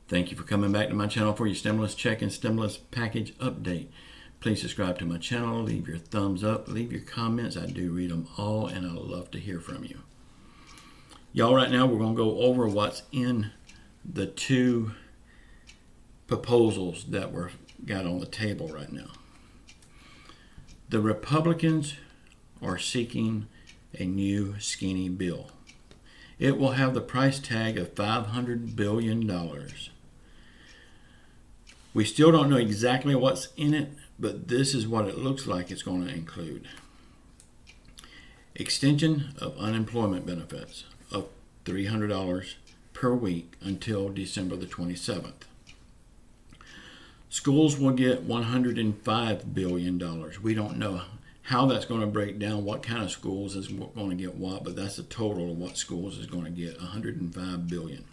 Thank you for coming back to my channel for your stimulus check and stimulus package update. Please subscribe to my channel, leave your thumbs up, leave your comments. I do read them all, and I love to hear from you. Y'all, right now we're going to go over what's in the two proposals that were got on the table right now. The Republicans are seeking a new skinny bill. It will have the price tag of $500 billion. We still don't know exactly what's in it, but this is what it looks like it's going to include. Extension of unemployment benefits of $300 per week until December the 27th. Schools will get $105 billion. We don't know how that's going to break down, what kind of schools is going to get what, but that's the total of what schools is going to get, $105 billion.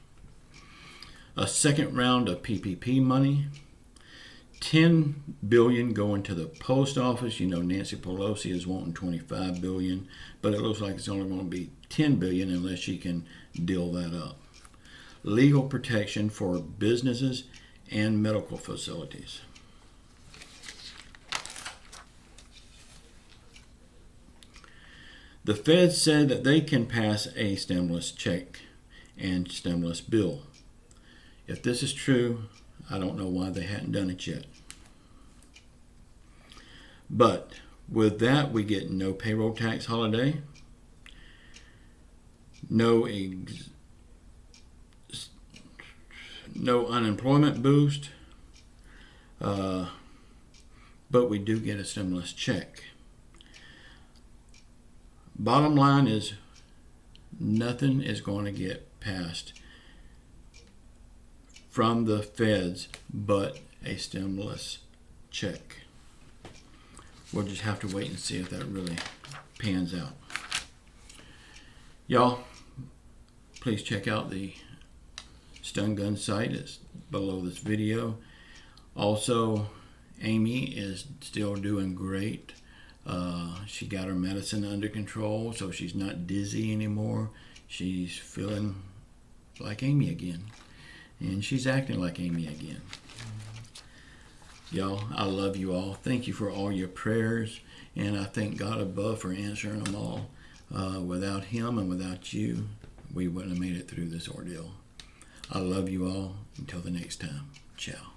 A second round of PPP money, $10 billion going to the post office. You know, Nancy Pelosi is wanting $25 billion, but it looks like it's only going to be $10 billion unless she can deal that up. Legal protection for businesses and medical facilities. The Fed said that they can pass a stimulus check and stimulus bill. If this is true, I don't know why they hadn't done it yet. But with that, we get no payroll tax holiday, no unemployment boost, but we do get a stimulus check. Bottom line is, nothing is going to get passed from the feds but a stimulus check. We'll just have to wait and see if that really pans out. Y'all, please check out the Stun Gun site. It's below this video. Also, Amy is still doing great. She got her medicine under control, so she's not dizzy anymore. She's feeling like Amy again. And she's acting like Amy again. Y'all, I love you all. Thank you for all your prayers. And I thank God above for answering them all. Without Him and without you, we wouldn't have made it through this ordeal. I love you all. Until the next time. Ciao.